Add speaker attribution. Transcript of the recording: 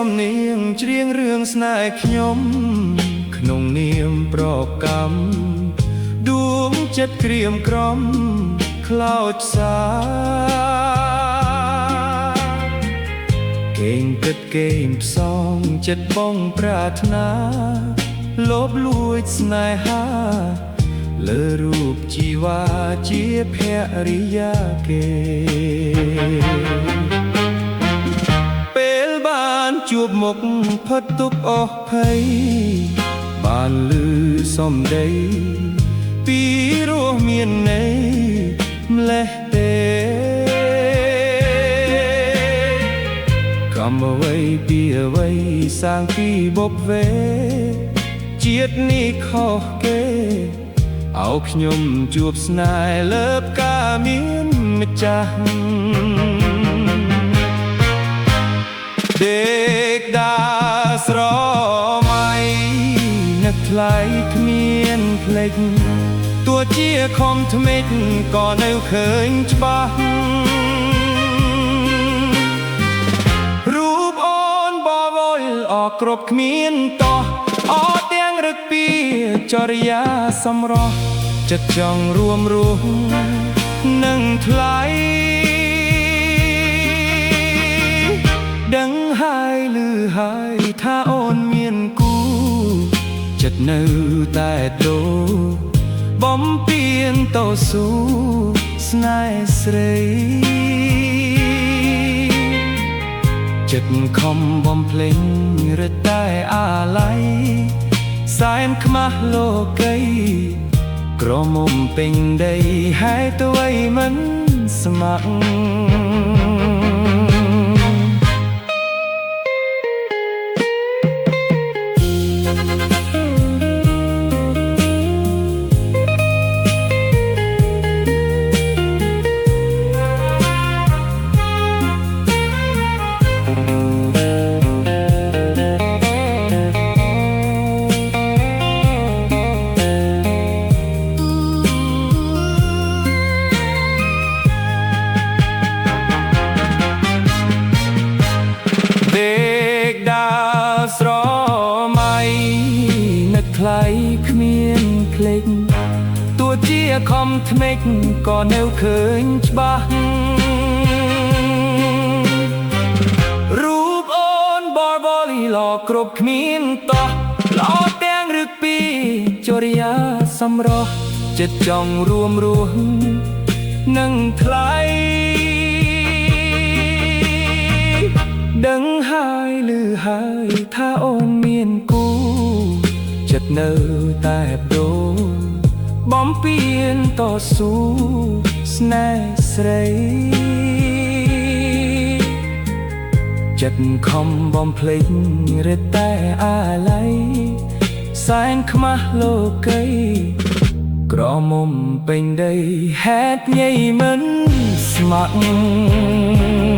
Speaker 1: សំនៀងច្រៀងរឿងស្នេហ៍ខ្ញុំក្នុងនាមប្រកម្មដួងចិត្តក្រៀមក្រំខ្លោចផ្សាកេងគិតកេងផ្សងចិត្តបងប្រាថ្នាលោភលួចស្នេហាលើរូបជីវ៉ាជាភរិយាគេពេលបានជួបមុខផុតទុក្ខអស់ភ័យបានឮសំដីពីរស់មានន័យម្លេះទេកម្មអ្វីពីអ្វីសាងពីបុព្វេជាតិនេះខុសគេអោខ្ញុំជួបស្នេហ៍លើបការមានម្ចាស់ដេកដាស្រមៃនឹកថ្លៃគ្មានភ្លេចទោះជាខំថ្មិចក៏នៅឃើញច្បាស់រូបអូនបវលអស់គ្រប់គ្មានតោះអត់ទាំងរឹកពីចរិយាសម្រស់ចិត្តចង់រួមរស់នឹងថ្លៃដឹងហើយឮហើយថាអូនមានគូចិត្តនៅតែដូរបំពេញតស៊ូស្នេហ៍ស្រីចិត្តខំបំភ្លេងរត់តែអាឡ័យសែនខ្មាស់លោកីក្រមុំពេញដីហេតុអ្វីមិនស្ម័គ្រស្រមៃនឹកថ្លៃគ្មានភ្លេចទោះជាខំថ្មិចក៏នៅឃើញច្បាស់រូបអូនបបលីឡគ្រប់គ្មានតោះល្អទាំងរឹកពីចរិយាសម្រស់ចិត្តចង់រួមរស់នឹងថ្លៃដឹងហើយឮហើយថាអូនមានគូចិត្តនៅតែបដូរបំពេញតស៊ូស្នេហ៍ស្រីចិត្តខំបំភ្លេចរត់តែអាឡ័យសែនខ្មាស់លោកីក្រមុំពេញដីហេតុញ៉ៃមិនស្ម័គ្រ